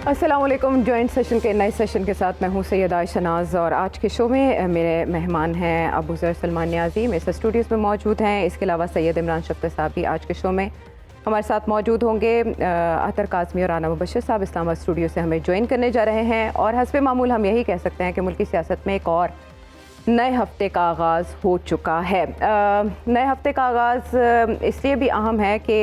अस्सलाम वालेकुम। Joint session के नए सेशन के साथ मैं हूं सैयदा शनाज और आज के शो में मेरे मेहमान हैं अबू ज़र सलमान न्याजी, मेरे स्टूडियोज़ में मौजूद हैं। इसके अलावा सैयद इमरान शफ्ता साहब भी आज के शो में हमारे साथ मौजूद होंगे। अतर काज़मी और राना मुबशर साहब इस्लामाबाद स्टूडियो से हमें ज्वाइन करने जा रहे हैं और हस्बे मामूल हम यही कह सकते हैं कि मुल्की सियासत में एक और नए हफ्ते का आगाज़ हो चुका है। नए हफ्ते का आगाज़ इसलिए भी अहम है कि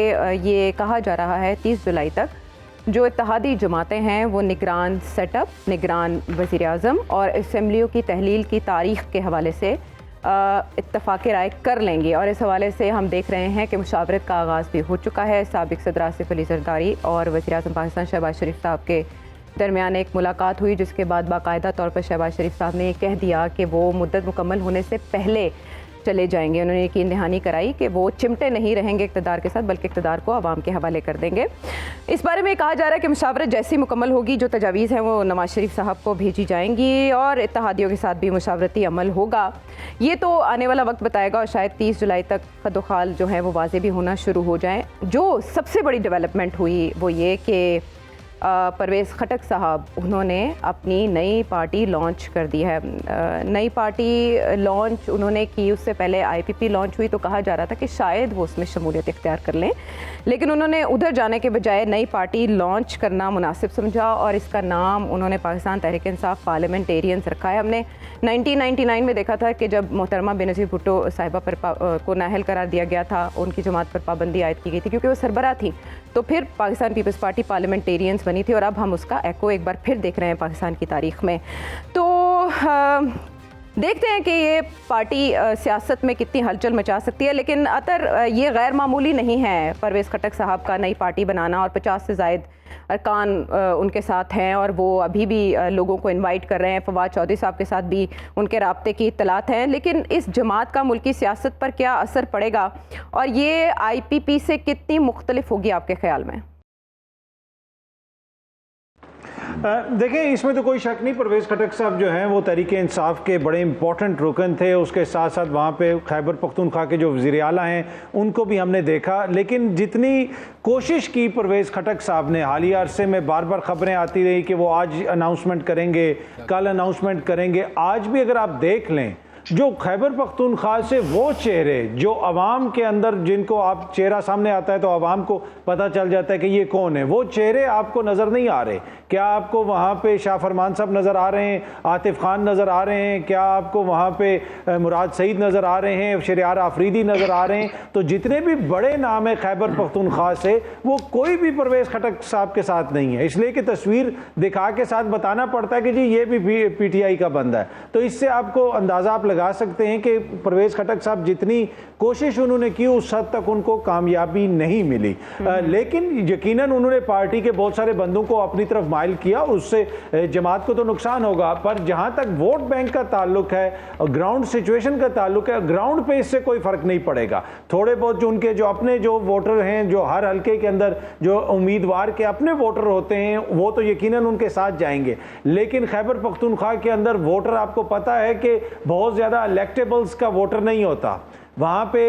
ये कहा जा रहा है 30 जुलाई तक जो इत्तेहादी जमातें हैं वो निगरान सेटअप, निगरान वज़ीर-ए-आज़म और असम्बलियों की तहलील की तारीख़ के हवाले से इत्तफ़ाक़ राय कर लेंगी। और इस हवाले से हम देख रहे हैं कि मुशावरत का आगाज़ भी हो चुका है। साबिक़ सदर आसिफ अली ज़रदारी और वज़ीर-ए-आज़म पाकिस्तान शहबाज शरीफ साहब के दरमियान एक मुलाकात हुई, जिसके बाद बाकायदा तौर पर शहबाज शरीफ साहब ने कह दिया कि वो मुद्दत मुकम्मल होने से पहले चले जाएंगे। उन्होंने यकीन दहानी कराई कि वो चिमटे नहीं रहेंगे इक़्तिदार के साथ, बल्कि इक़्तिदार को आवाम के हवाले कर देंगे। इस बारे में कहा जा रहा है कि मुशावरत जैसी मुकम्मल होगी, जो तजावीज़ हैं वो नवाज शरीफ साहब को भेजी जाएंगी और इत्तेहादियों के साथ भी मुशावरती अमल होगा। ये तो आने वाला वक्त बताएगा और शायद 30 जुलाई तक खदोखाल जो है वो वाज़े भी होना शुरू हो जाएँ। जो सबसे बड़ी डेवलपमेंट हुई वो ये कि परवेज़ खटक साहब उन्होंने अपनी नई पार्टी लॉन्च कर दी है। नई पार्टी लॉन्च उन्होंने की, उससे पहले IPP लॉन्च हुई तो कहा जा रहा था कि शायद वो उसमें शमूलियत इख्तियार कर लें, लेकिन उन्होंने उधर जाने के बजाय नई पार्टी लॉन्च करना मुनासिब समझा और इसका नाम उन्होंने पाकिस्तान तहरीक इंसाफ पार्लियामेंटेरियंस रखा है। हमने 1999 में देखा था कि जब मोहतरमा बेनज़ीर भुट्टो साहिबा पर को नाअहल करार दिया गया था, उनकी जमात पर पाबंदी आयद की गई थी क्योंकि वो सरबराह थी। तो फिर पाकिस्तान पीपल्स पार्टी पार्लियामेंटेरियंस बनी थी और अब हम उसका एको एक बार फिर देख रहे हैं पाकिस्तान की तारीख में। तो देखते हैं कि ये पार्टी सियासत में कितनी हलचल मचा सकती है। लेकिन अतर ये गैर मामूली नहीं है परवेज़ खटक साहब का नई पार्टी बनाना, और 50 से ज़ायद अरकान उनके साथ हैं और वो अभी भी लोगों को इनवाइट कर रहे हैं। फवाद चौधरी साहब के साथ भी उनके राब्ते की इत्तलात हैं। लेकिन इस जमात का मुल्की सियासत पर क्या असर पड़ेगा और ये IPP से कितनी मुख्तलिफ होगी आपके ख्याल में? देखें, इसमें तो कोई शक नहीं, परवेज़ खटक साहब जो हैं वो तहरीक इंसाफ के बड़े इंपॉर्टेंट रुकन थे। उसके साथ साथ वहाँ पे खैबर पख्तूनख्वा के जो वज़ीर आला हैं उनको भी हमने देखा। लेकिन जितनी कोशिश की परवेज़ खटक साहब ने, हालिया अरसे में बार बार खबरें आती रही कि वो आज अनाउंसमेंट करेंगे, कल अनाउंसमेंट करेंगे। आज भी अगर आप देख लें, जो खैबर पख्तूनख्वा से वो चेहरे जो अवाम के अंदर, जिनको आप चेहरा सामने आता है तो अवाम को पता चल जाता है कि ये कौन है, वो चेहरे आपको नज़र नहीं आ रहे। क्या आपको वहाँ पे शाह फरमान साहब नज़र आ रहे हैं, आतिफ खान नज़र आ रहे हैं, क्या आपको वहाँ पे मुराद सईद नज़र आ रहे हैं, शरियार आफरीदी नज़र आ रहे हैं? तो जितने भी बड़े नाम है खैबर पख्तूनख्वा से, वो कोई भी परवेज़ खटक साहब के साथ नहीं है। इसलिए कि तस्वीर दिखा के साथ बताना पड़ता है कि जी ये भी PTI का बंदा है। तो इससे आपको अंदाज़ा आप लगा सकते हैं कि परवेज़ खटक साहब जितनी कोशिश उन्होंने की उस हद तक उनको कामयाबी नहीं मिली। लेकिन यकीनन उन्होंने पार्टी के बहुत सारे बंदों को अपनी तरफ माइल किया, उससे जमात को तो नुकसान होगा, पर जहां तक वोट बैंक का ताल्लुक है, ग्राउंड सिचुएशन का ताल्लुक है, ग्राउंड पे इससे कोई फर्क नहीं पड़ेगा। थोड़े बहुत जो उनके जो अपने जो वोटर हैं, जो हर हल्के के अंदर जो उम्मीदवार के अपने वोटर होते हैं, वो तो यकीनन उनके साथ जाएंगे। लेकिन खैबर पख्तूनख्वा के अंदर वोटर, आपको पता है कि बहुत ज़्यादा इलेक्टेबल्स का वोटर नहीं होता। वहाँ पे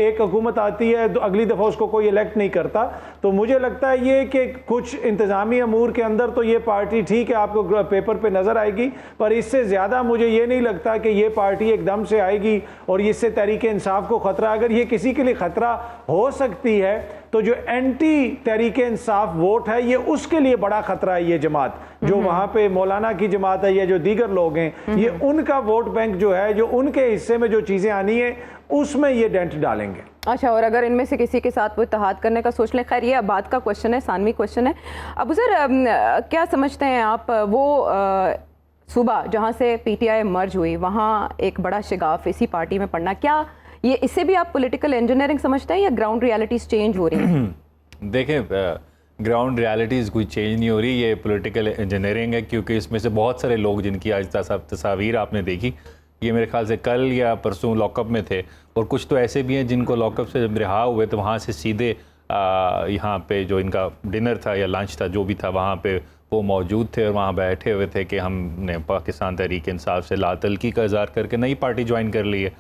एक हुकूमत आती है, अगली दफ़ा उसको कोई इलेक्ट नहीं करता। तो मुझे लगता है ये कि कुछ इंतज़ामी अमूर के अंदर तो ये पार्टी ठीक है, आपको पेपर पे नज़र आएगी, पर इससे ज़्यादा मुझे ये नहीं लगता कि ये पार्टी एकदम से आएगी और इससे तहरीक इंसाफ को ख़तरा। अगर ये किसी के लिए ख़तरा हो सकती है तो जो एंटी तहरीक इंसाफ वोट है, ये उसके लिए बड़ा खतरा है। ये जमात जो वहाँ पे मौलाना की जमात है या जो दीगर लोग हैं, ये उनका वोट बैंक जो है, जो उनके हिस्से में जो चीज़ें आनी है उसमें ये डेंट डालेंगे। अच्छा, और अगर इनमें से किसी के साथ वो इत्तेहाद करने का सोच लें, खैर ये बात का क्वेश्चन है, सानवी क्वेश्चन है। अबू ज़र, क्या समझते हैं आप, वो सूबा जहाँ से PTI मर्ज हुई, वहाँ एक बड़ा शिगाफ इसी पार्टी में पड़ना, क्या ये इससे भी आप पॉलिटिकल इंजीनियरिंग समझते हैं या ग्राउंड रियलिटीज़ चेंज हो रही हैं? देखें, ग्राउंड रियलिटीज़ कोई चेंज नहीं हो रही, ये पॉलिटिकल इंजीनियरिंग है। क्योंकि इसमें से बहुत सारे लोग जिनकी आज तस्वीर आपने देखी, ये मेरे ख्याल से कल या परसों लॉकअप में थे, और कुछ तो ऐसे भी हैं जिनको लॉकअप से जब रिहा हुए तो वहाँ से सीधे यहाँ पे जो इनका डिनर था या लंच था, जो भी था, वहाँ पे वो मौजूद थे और वहाँ बैठे हुए थे कि हमने पाकिस्तान तहरीक इंसाफ से लातल्की का इज़हार करके नई पार्टी ज्वाइन कर ली है।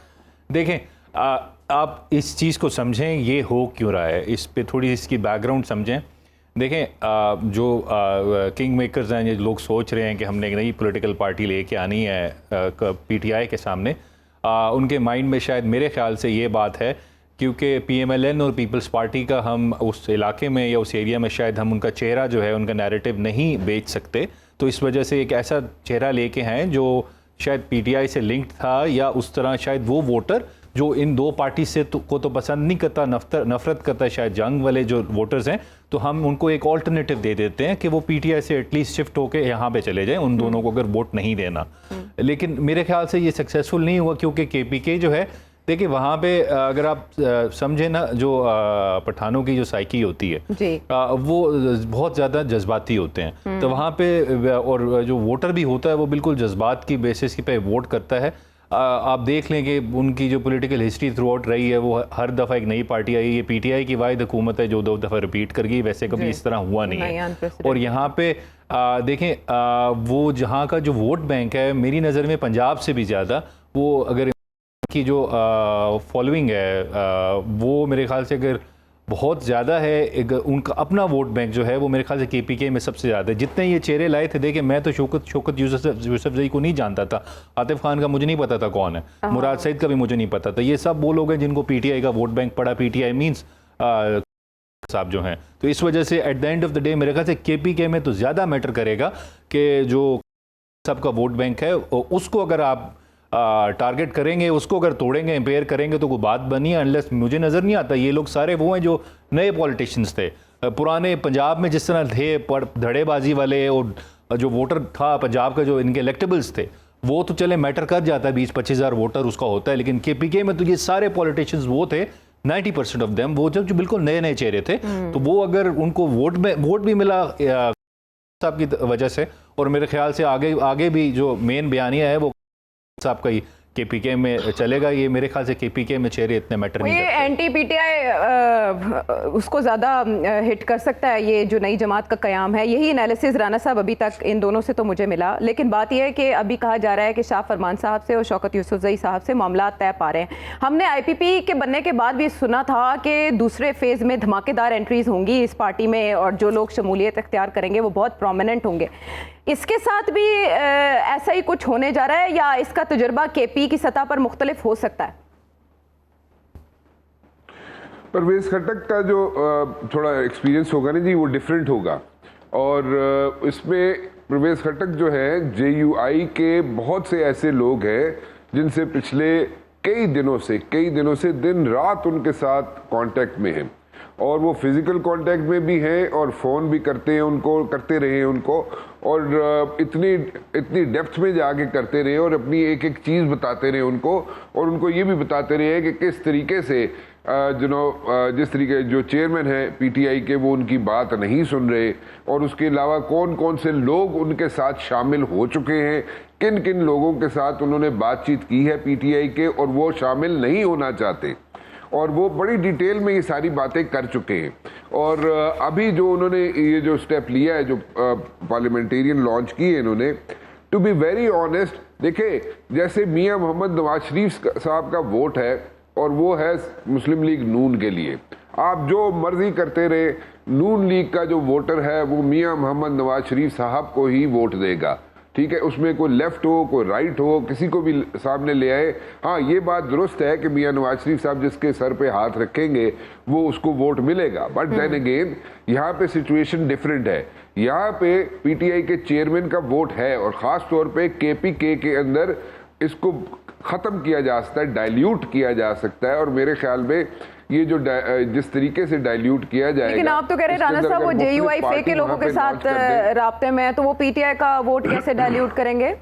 देखें, आप इस चीज़ को समझें, ये हो क्यों रहा है, इस पे थोड़ी इसकी बैकग्राउंड समझें। देखें जो किंग मेकर्स हैं, जो लोग सोच रहे हैं कि हमने एक नई पॉलिटिकल पार्टी लेके आनी है पीटीआई के सामने, उनके माइंड में शायद मेरे ख्याल से ये बात है क्योंकि पीएमएलएन और पीपल्स पार्टी का हम उस इलाके में या उस एरिया में शायद हम उनका चेहरा जो है, उनका नैरेटिव नहीं बेच सकते, तो इस वजह से एक ऐसा चेहरा लेके हैं जो शायद पीटीआई से लिंक्ड था, या उस तरह शायद वो वोटर जो इन दो पार्टी से को तो पसंद नहीं करता, नफरत करता है, शायद जंग वाले जो वोटर्स हैं, तो हम उनको एक ऑल्टरनेटिव दे देते हैं कि वो पीटीआई से एटलीस्ट शिफ्ट होके यहाँ पे चले जाएं, उन दोनों को अगर वोट नहीं देना। लेकिन मेरे ख्याल से ये सक्सेसफुल नहीं हुआ क्योंकि केपीके जो है, देखिए वहाँ पे अगर आप समझे ना, जो पठानों की जो साइकी होती है वो बहुत ज़्यादा जज्बाती होते हैं, तो वहाँ पे और जो वोटर भी होता है वो बिल्कुल जज्बात की बेसिस पे वोट करता है। आप देख लें कि उनकी जो पॉलिटिकल हिस्ट्री थ्रू आउट रही है, वो हर दफ़ा एक नई पार्टी आई, ये पीटीआई की वाहिद हुकूमत है जो 2 दफ़ा रिपीट कर गई, वैसे कभी इस तरह हुआ नहीं है। और यहाँ पे देखें वो जहाँ का जो वोट बैंक है, मेरी नज़र में पंजाब से भी ज़्यादा वो, अगर की जो फॉलोइंग है वो मेरे ख्याल से अगर बहुत ज़्यादा है, उनका अपना वोट बैंक जो है वो मेरे ख्याल से केपीके में सबसे ज़्यादा है। जितने ये चेहरे लाए थे, देखिए मैं तो शौकत यूसुफजई को नहीं जानता था, आतिफ खान का मुझे नहीं पता था कौन है, मुराद सईद का भी मुझे नहीं पता था, ये सब वो लोग हैं जिनको पीटीआई का वोट बैंक पड़ा। पीटीआई मीन्स साहब जो हैं, तो इस वजह से at the end of the day मेरे ख्याल से केपीके में तो ज़्यादा मैटर करेगा कि जो सबका वोट बैंक है उसको अगर आप टारगेट करेंगे, उसको अगर तोड़ेंगे, इंपेयर करेंगे तो कोई बात बनी है। अनलेस मुझे नज़र नहीं आता ये लोग सारे वो हैं जो नए पॉलिटिशियंस थे, पुराने पंजाब में जिस तरह थे धड़ेबाजी वाले, और जो वोटर था पंजाब का जो इनके इलेक्टेबल्स थे, वो तो चले मैटर कर जाता है, 20-25 हज़ार वोटर उसका होता है, लेकिन केपीके में तो ये सारे पॉलिटिशियंस वो थे 90% ऑफ देम, वो जो बिल्कुल नए नए चेहरे थे, तो वो अगर उनको वोट भी मिला साहब की वजह से, और मेरे ख्याल से आगे भी जो मेन बयानिया है वो साहब का ही केपीके में चलेगा। ये मेरे ख्याल से केपीके में चेहरे इतने मैटर नहीं करते। ये एंटी पीटीआई उसको ज़्यादा हिट कर सकता है, ये जो नई जमात का कयाम है। यही एनालिसिस राना साहब अभी तक इन दोनों से तो मुझे मिला, लेकिन बात यह है कि अभी कहा जा रहा है कि शाह फरमान साहब से और शौकत यूसुफजई साहब से मामला तय पा रहे हैं। हमने आईपीपी के बनने के बाद भी सुना था कि दूसरे फेज़ में धमाकेदार एंट्रीज होंगी इस पार्टी में, और जो लोग शमूलियत इख्तियार करेंगे वो बहुत प्रोमिनेंट होंगे। इसके साथ भी ऐसा ही कुछ होने जा रहा है, या इसका तजुर्बा केपी की सतह पर मुख्तलिफ हो सकता है? परवेज खट्टक का जो थोड़ा एक्सपीरियंस होगा ना जी, वो डिफरेंट होगा, और इसमें परवेज खट्टक जो है जेयूआई के बहुत से ऐसे लोग हैं जिनसे पिछले कई दिनों से दिन रात उनके साथ कांटेक्ट में हैं, और वो फिजिकल कांटेक्ट में भी हैं और फ़ोन भी करते रहे हैं उनको, और इतनी डेप्थ में जाके करते रहे, और अपनी एक एक चीज़ बताते रहे उनको, और उनको ये भी बताते रहे कि किस तरीके से जिस तरीके जो चेयरमैन है पीटीआई के वो उनकी बात नहीं सुन रहे, और उसके अलावा कौन कौन से लोग उनके साथ शामिल हो चुके हैं, किन किन लोगों के साथ उन्होंने बातचीत की है पीटीआई के, और वो शामिल नहीं होना चाहते, और वो बड़ी डिटेल में ये सारी बातें कर चुके हैं। और अभी जो उन्होंने ये जो स्टेप लिया है, जो पार्लियामेंटेरियन लॉन्च की है इन्होंने, टू बी वेरी ऑनेस्ट, देखें जैसे मियां मोहम्मद नवाज शरीफ साहब का वोट है और वो है मुस्लिम लीग नून के लिए, आप जो मर्जी करते रहे, नून लीग का जो वोटर है वो मियां मोहम्मद नवाज शरीफ साहब को ही वोट देगा, ठीक है, उसमें कोई लेफ्ट हो कोई राइट हो, किसी को भी सामने ले आए। हाँ, ये बात दुरुस्त है कि मियां नवाज शरीफ साहब जिसके सर पे हाथ रखेंगे वो उसको वोट मिलेगा, बट देन अगेन यहाँ पे सिचुएशन डिफरेंट है। यहाँ पे पीटीआई के चेयरमैन का वोट है, और ख़ास तौर पे केपीके के अंदर इसको ख़त्म किया जा सकता है, डाइल्यूट किया जा सकता है, और मेरे ख्याल में ये जो जिस तरीके से डाइल्यूट किया जाएगा। लेकिन आप तो कह रहे हैं राना साहब वो जेयूआई फे के लोगों के साथ राब्ते में है, तो वो पीटीआई का वोट कैसे डाइल्यूट करेंगे?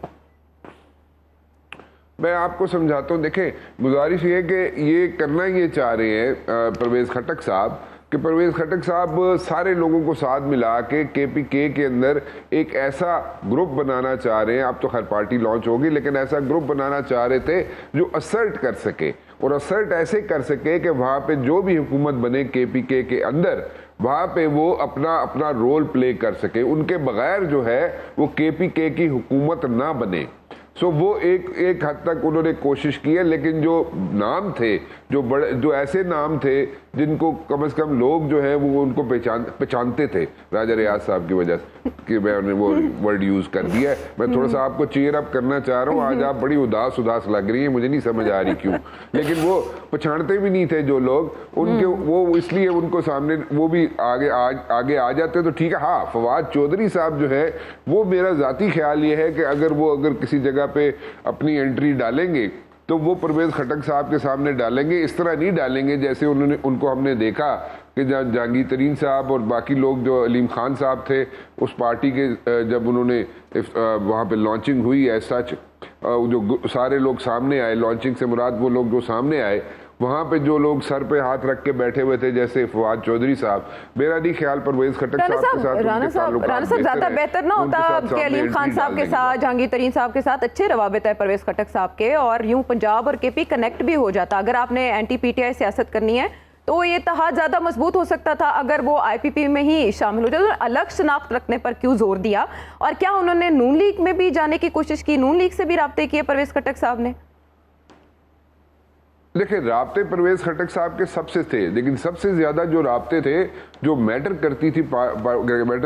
मैं आपको समझाता हूँ। देखें, गुजारिश ये कि ये करना ये चाह रहे हैं परवेज खट्टक साहब, कि परवेज खट्टक साहब सारे लोगों को साथ मिला के केपीके के अंदर एक ऐसा ग्रुप बनाना चाह रहे हैं। अब तो खैर पार्टी लॉन्च होगी, लेकिन ऐसा ग्रुप बनाना चाह रहे थे जो असर्ट कर सके, और असर्ट ऐसे कर सके कि वहाँ पे जो भी हुकूमत बने केपीके के अंदर, वहाँ पे वो अपना रोल प्ले कर सके, उनके बगैर जो है वो केपीके की हुकूमत ना बने। सो वो एक हद तक उन्होंने कोशिश की है, लेकिन जो नाम थे, जो ऐसे नाम थे जिनको कम से कम लोग जो है वो उनको पहचानते थे राजा रियाज साहब की वजह से, कि मैंने वो वर्ड यूज कर दिया है। मैं थोड़ा सा आपको चीयर अप करना चाह रहा हूँ, आज आप बड़ी उदास लग रही है, मुझे नहीं समझ आ रही क्यों, लेकिन वो पहचानते भी नहीं थे जो लोग उनके, वो इसलिए उनको सामने वो भी आगे आ जाते तो ठीक है। हाँ, फवाद चौधरी साहब जो है वो मेरा जाती ख्याल ये है कि अगर किसी जगह पे अपनी एंट्री डालेंगे तो वो परवेज खटक साहब के सामने डालेंगे, इस तरह नहीं डालेंगे जैसे उनको हमने देखा कि जहांगीर तरीन साहब और बाकी लोग जो अलीम खान साहब थे उस पार्टी के, जब उन्होंने वहाँ पे लॉन्चिंग हुई है सच, जो सारे लोग सामने आए, लॉन्चिंग से मुराद वो लोग जो सामने आए, वहाँ पे जो लोग सर पे हाथ रख के बैठे हुए थे जैसे फवाद चौधरी साहब, मेरा नहीं ख्याल परवेज खटक साहब के साथ राना साहब ज्यादा बेहतर ना होता कि अलीम खान साहब के साथ, जहांगीर तरीन साहब के साथ अच्छे रवाबित है परवेज खटक साहब के, और यूं पंजाब और केपी कनेक्ट भी हो जाता। अगर आपने एंटी पीटीआई सियासत करनी है तो ये इत्तेहाद ज्यादा मजबूत हो सकता था अगर वो आईपीपी में ही शामिल हो जाए। तो अलग शनाख्त रखने पर क्यों जोर दिया, और क्या उन्होंने नून लीग में भी जाने की कोशिश की, नून लीग से भी राब्ते किए परवेज खटक साहब ने? देखिए, राब्ते परवेज खटक साहब के सबसे थे, लेकिन सबसे ज्यादा जो राब्ते थे, जो मैटर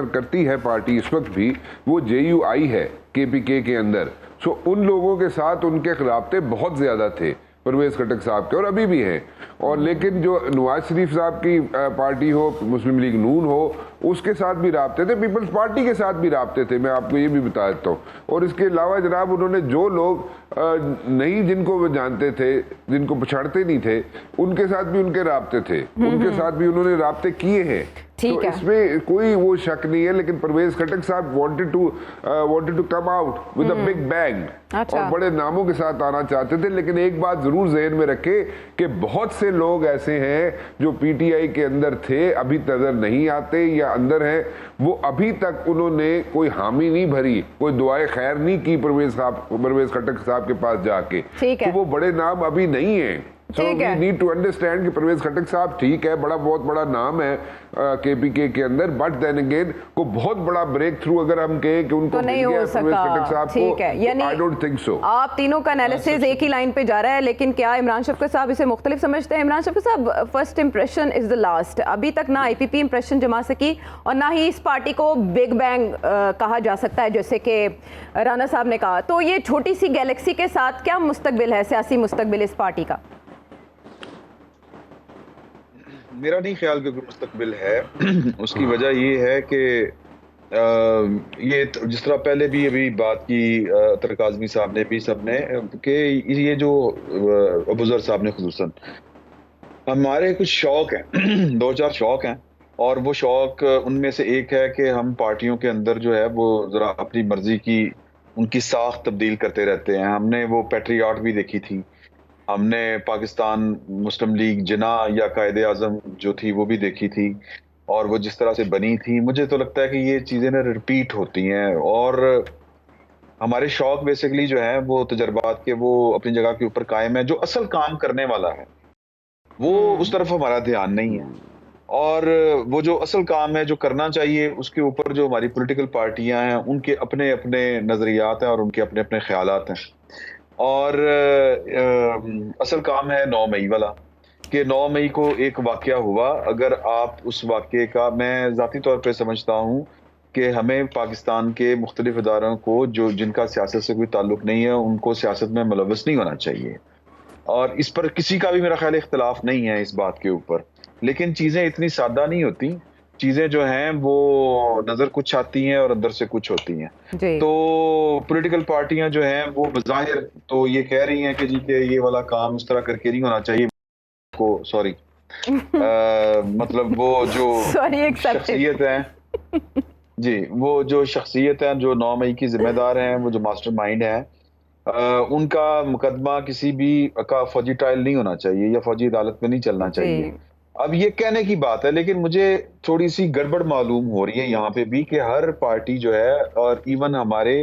करती है पार्टी इस वक्त भी, वो JUI है KPK के अंदर। सो उन लोगों के साथ उनके राब्ते बहुत ज्यादा थे परवेज खटक साहब के, और अभी भी हैं। और लेकिन जो नवाज शरीफ साहब की पार्टी हो, मुस्लिम लीग नून हो, उसके साथ भी राब्ते थे, पीपल्स पार्टी के साथ भी राब्ते थे, मैं आपको ये भी बता देता हूँ। और इसके अलावा जनाब उन्होंने जो लोग नहीं, जिनको वो जानते थे, जिनको पछाड़ते नहीं थे, उनके साथ भी उनके राब्ते थे, उनके साथ भी उन्होंने राब्ते किए हैं। तो इसमें कोई वो शक नहीं है। लेकिन परवेज खटक साहब wanted to come out with a big bang, और बड़े नामों के साथ आना चाहते थे। लेकिन एक बात जरूर जहन में रखे कि बहुत से लोग ऐसे हैं जो पीटीआई के अंदर थे, अभी नजर नहीं आते या अंदर हैं, वो अभी तक उन्होंने कोई हामी नहीं भरी, कोई दुआए खैर नहीं की परवेज खटक साहब के पास जाके, तो वो बड़े नाम अभी नहीं है। So we need to understand कि परवेज खटक साहब ठीक है, बहुत बड़ा नाम है KPK के अंदर, बट देन अगेन को बहुत बड़ा ब्रेक थ्रू अगर हम कहें कि उनको तो नहीं हो सकता। ठीक है, यानी I don't think so। आप तीनों का एनालिसिस एक ही लाइन पे जा रहा है, लेकिन क्या इमरान शफकत साहब इसे मुख्तलिफ समझते हैं? इमरान शफकत साहब, first impression is the last. अभी तक ना IPP इंप्रेशन जमा सकी और ना ही इस पार्टी को बिग बैंग कहा जा सकता है जैसे कि राना साहब ने कहा। तो ये छोटी सी गैलेक्सी के साथ क्या मुस्तकबिल है, सियासी मुस्तकबिल इस पार्टी का? मेरा नहीं ख्याल कि कोई मुस्तकबिल है। उसकी वजह ये है कि ये जिस तरह पहले भी अभी बात की अतर काज़मी साहब ने भी, सब ने, कि ये जो अबूजर साहब ने खुसूसन, हमारे कुछ शौक हैं, 2-4 शौक हैं, और वो शौक उनमें से एक है कि हम पार्टियों के अंदर जो है वो ज़रा अपनी मर्जी की उनकी साख तब्दील करते रहते हैं। हमने वो पैट्रियाट भी देखी थी, हमने पाकिस्तान मुस्लिम लीग जिना या कायदे आज़म जो थी वो भी देखी थी, और वो जिस तरह से बनी थी, मुझे तो लगता है कि ये चीज़ें ना रिपीट होती हैं। और हमारे शौक बेसिकली जो है वो तजर्बात के, वो अपनी जगह के ऊपर कायम है। जो असल काम करने वाला है वो उस तरफ हमारा ध्यान नहीं है, और वो जो असल काम है जो करना चाहिए उसके ऊपर जो हमारी पॉलिटिकल पार्टियां हैं उनके अपने अपने नज़रियात हैं और उनके अपने अपने ख्यालात हैं। और असल काम है 9 मई वाला, कि 9 मई को एक वाक़या हुआ। अगर आप उस वाक़ये का, मैं ज़ाती तौर पे समझता हूँ कि हमें पाकिस्तान के मुख्तलिफ इदारों को जो जिनका सियासत से कोई ताल्लुक़ नहीं है उनको सियासत में मुलव्वस नहीं होना चाहिए, और इस पर किसी का भी मेरा ख्याल इख्तलाफ नहीं है इस बात के ऊपर। लेकिन चीज़ें इतनी सादा नहीं होती, चीज़ें जो हैं वो नज़र कुछ आती हैं और अंदर से कुछ होती हैं। तो पॉलिटिकल पार्टियां जो हैं वो बज़ाहिर तो ये कह रही हैं कि जी कि ये वाला काम उस तरह करके नहीं होना चाहिए, को सॉरी मतलब वो जो शख्सियत है जी, वो जो शख्सियत है जो 9 मई की जिम्मेदार हैं, वो जो मास्टरमाइंड है, उनका मुकदमा किसी भी का फौजी ट्रायल नहीं होना चाहिए या फौजी अदालत में नहीं चलना चाहिए। अब ये कहने की बात है, लेकिन मुझे थोड़ी सी गड़बड़ मालूम हो रही है यहाँ पे भी कि हर पार्टी जो है, और इवन हमारे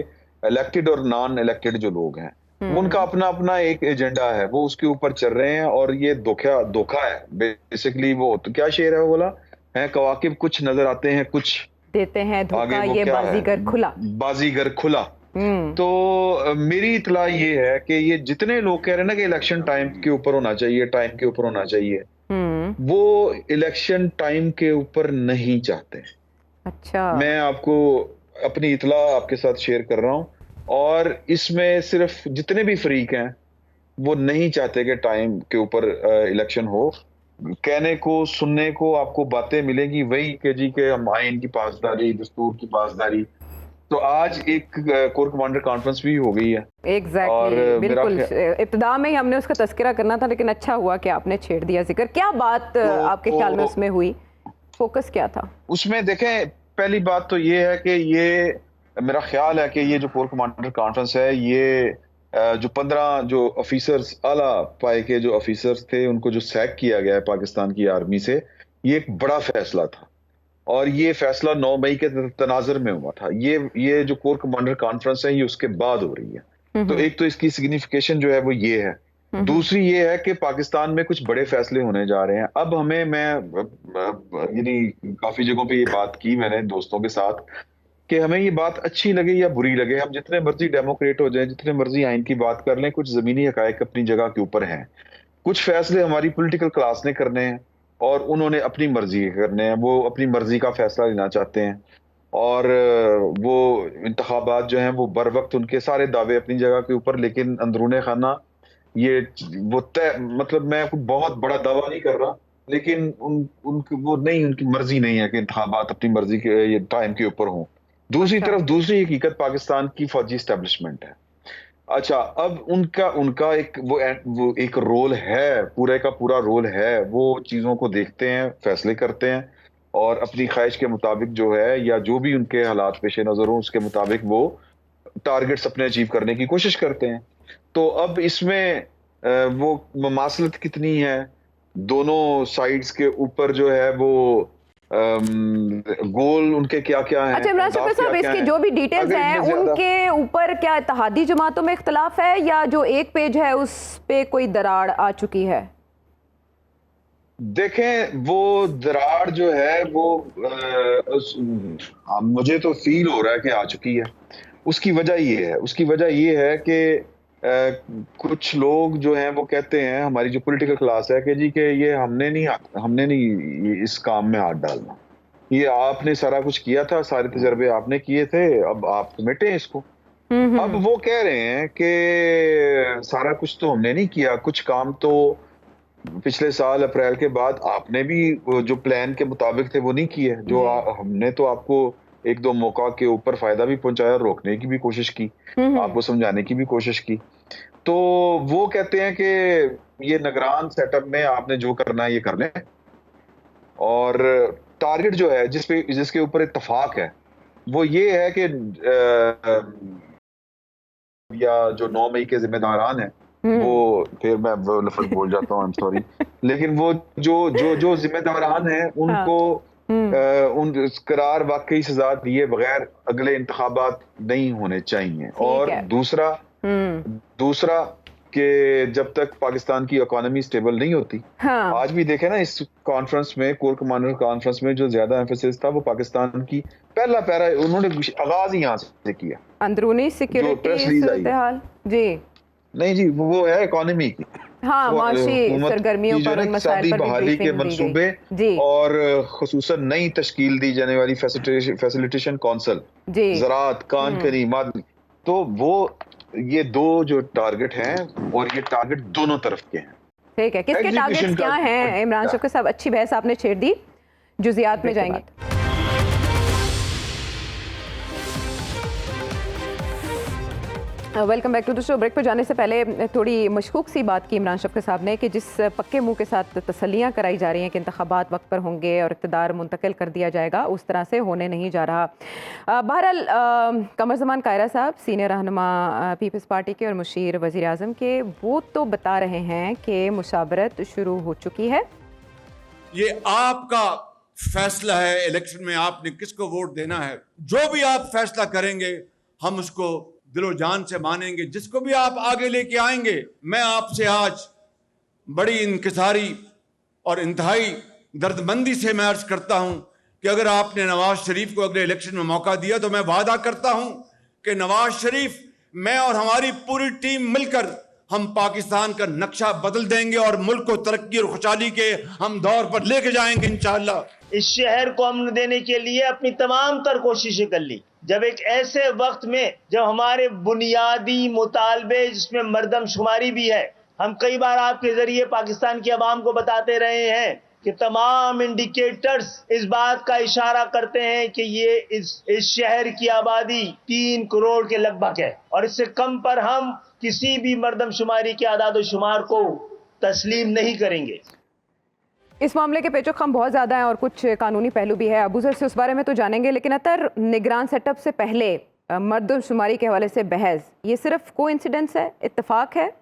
इलेक्टेड और नॉन इलेक्टेड जो लोग हैं, उनका अपना अपना एक एजेंडा है, वो उसके ऊपर चल रहे हैं। और ये धोखा है बेसिकली। वो तो क्या शेर है वो बोला है, कवाकिब कुछ नजर आते हैं कुछ देते हैं धोखा, ये बाजीगर खुला। तो मेरी इतला ये है कि ये जितने लोग कह रहे हैं ना कि इलेक्शन टाइम के ऊपर होना चाहिए, टाइम के ऊपर होना चाहिए, वो इलेक्शन टाइम के ऊपर नहीं चाहते। अच्छा। मैं आपको अपनी इतला आपके साथ शेयर कर रहा हूं, और इसमें सिर्फ जितने भी फरीक हैं वो नहीं चाहते कि टाइम के ऊपर इलेक्शन हो। कहने को सुनने को आपको बातें मिलेंगी वही कि जी के हम आइन की पासदारी, दस्तूर की पासदारी। तो आज एक कोर कमांडर कॉन्फ्रेंस भी हो गई है। और एग्जैक्टली, मेरा बिल्कुल। इब्तिदा में ही हमने उसका तस्करा करना था, लेकिन अच्छा हुआ कि आपने छेड़ दिया जिक्र। क्या बात आपके ख्याल में उसमें हुई, फोकस क्या था उसमें? देखें, पहली बात तो ये है कि ये मेरा ख्याल है कि ये जो कोर कमांडर कॉन्फ्रेंस है, ये जो 15 जो ऑफिसर्स, आला पाए के जो ऑफिसर्स थे, उनको जो सैक किया गया है पाकिस्तान की आर्मी से, ये एक बड़ा फैसला था। और ये फैसला 9 मई के तनाजर में हुआ था। ये जो कोर कमांडर कॉन्फ्रेंस है, ये उसके बाद हो रही है। तो एक तो इसकी सिग्निफिकेशन जो है वो ये है। दूसरी ये है कि पाकिस्तान में कुछ बड़े फैसले होने जा रहे हैं। अब हमें, मैं यानी काफी जगहों पे ये बात की मैंने दोस्तों के साथ, कि हमें ये बात अच्छी लगे या बुरी लगे, हम जितने मर्जी डेमोक्रेट हो जाएं, जितने मर्जी आइन की बात कर लें, कुछ जमीनी हकायक अपनी जगह के ऊपर हैं। कुछ फैसले हमारी पॉलिटिकल क्लास ने करने हैं और उन्होंने अपनी मर्जी करने हैं। वो अपनी मर्जी का फैसला लेना चाहते हैं, और वो इंतखाबात जो हैं वो बर वक्त, उनके सारे दावे अपनी जगह के ऊपर, लेकिन अंदरूने खाना ये वो तय, मतलब मैं कोई बहुत बड़ा दावा नहीं कर रहा, लेकिन उनकी मर्जी नहीं है कि इंतखाबात अपनी मर्जी के ये टाइम के ऊपर हों। दूसरी तरफ दूसरी हकीकत पाकिस्तान की फौजी एस्टेब्लिशमेंट है। अच्छा, अब उनका वो एक रोल है, पूरे का पूरा रोल है। वो चीजों को देखते हैं, फैसले करते हैं, और अपनी ख्वाहिश के मुताबिक जो है, या जो भी उनके हालात पेश नजर हो, उसके मुताबिक वो टारगेट्स अपने अचीव करने की कोशिश करते हैं। तो अब इसमें वो ममासलत कितनी है दोनों साइड्स के ऊपर, जो है वो गोल उनके क्या क्या है। अच्छा इमरान शफी साहब, इसकी जो भी डिटेल्स हैं उनके ऊपर क्या इत्तेहादी जमातों में इख्तलाफ है, या जो एक पेज है उस पे कोई दरार आ चुकी है? देखें, वो दरार जो है वो मुझे तो फील हो रहा है कि आ चुकी है। उसकी वजह ये है कि कुछ लोग जो हैं वो कहते हैं, हमारी जो पॉलिटिकल क्लास है, कि जी के ये हमने नहीं इस काम में हाथ डालना, ये आपने सारा कुछ किया था, सारे तजर्बे आपने किए थे, अब आप समेटें इसको। अब वो कह रहे हैं कि सारा कुछ तो हमने नहीं किया, कुछ काम तो पिछले साल अप्रैल के बाद आपने भी जो प्लान के मुताबिक थे वो नहीं किए, जो हमने तो आपको एक दो मौका के ऊपर फायदा भी पहुंचाया, रोकने की भी कोशिश की, आपको समझाने की भी कोशिश की। तो वो कहते हैं कि ये निगरान सेटअप में आपने जो करना है ये कर लें, और टारगेट जो है जिसके ऊपर इत्तेफाक है वो ये है कि या जो 9 मई के जिम्मेदारान हैं, वो, फिर मैं वो लफ्ज बोल जाता हूँ, आई एम सॉरी, लेकिन वो जो जिम्मेदारान हैं उनको उन करार वाकई सजा दिए बगैर अगले इंतखाबात नहीं होने चाहिए। और दूसरा कि जब तक पाकिस्तान की इकोनॉमी स्टेबल नहीं होती, आज भी देखे ना इस कॉन्फ्रेंस में, कोर कमांडर कॉन्फ्रेंस में जो ज्यादा एम्फेसिस था वो पाकिस्तान की पहला पैरा उन्होंने आगाज ही यहाँ से किया, अंदरूनी सिक्योरिटी सूरत-ए-हाल जी नहीं जी, वो है इकोनॉमी की, हाँ, माशी सरगर्मियों पर उन मसाइल पर बहाली के मंसूबे, और खुसूसन नई तश्कील दी जाने वाली फैसिलिटेशन काउंसिल, ज़राअत, कानकनी, मादनी, तो वो ये दो जो टारगेट हैं, और ये टारगेट दोनों तरफ के हैं। ठीक है, किसके टारगेट्स क्या हैं इमरान शफी साहब? अच्छी बहस आपने छेड़ दी, जुज़ियात में जाएंगे। Welcome back to the show. Break पर जाने से पहले थोड़ी मशकूक सी बात की इमरान शफी साहब ने, कि जिस पक्के मुंह के साथ तसल्लियाँ कराई जा रही हैं कि इंतखाबात वक्त पर होंगे और इक़्तिदार मुंतकिल कर दिया जाएगा, उस तरह से होने नहीं जा रहा। बहरहाल कमर ज़मान कायरा साहब, सीनियर रहनुमा पीपल्स पार्टी के और मुशीर वज़ीर आज़म के, वो तो बता रहे हैं कि मुशावरत शुरू हो चुकी है। ये आपका फैसला है, इलेक्शन में आपने किसको वोट देना है। जो भी आप फैसला करेंगे हम उसको दिलो जान से मानेंगे। जिसको भी आप आगे लेके आएंगे, मैं आपसे आज बड़ी इंकिसारी और इंतहाई दर्दमंदी से मैं अर्ज करता हूं कि अगर आपने नवाज शरीफ को अगले इलेक्शन में मौका दिया तो मैं वादा करता हूं कि नवाज शरीफ, मैं और हमारी पूरी टीम मिलकर हम पाकिस्तान का नक्शा बदल देंगे और मुल्क को तरक्की और खुशहाली के हम दौर पर लेके जाएंगे इंशाअल्लाह। इस शहर को अमन देने के लिए अपनी तमाम तर कोशिशें कर ली। जब एक ऐसे वक्त में जब हमारे बुनियादी मुतालबे जिसमें मर्दमशुमारी भी है, हम कई बार आपके जरिए पाकिस्तान की आवाम को बताते रहे हैं कि तमाम इंडिकेटर्स इस बात का इशारा करते हैं कि ये इस शहर की आबादी 3 करोड़ के लगभग है और इससे कम पर हम किसी भी मर्दमशुमारी के आदाद शुमार को तस्लीम नहीं करेंगे। इस मामले के पेचोखम बहुत ज़्यादा हैं और कुछ कानूनी पहलू भी है। अबूजर से उस बारे में तो जानेंगे, लेकिन अतर निगरान सेटअप से पहले मर्दमशुमारी के हवाले से बहस, ये सिर्फ कोइंसिडेंस है, इत्तेफाक है?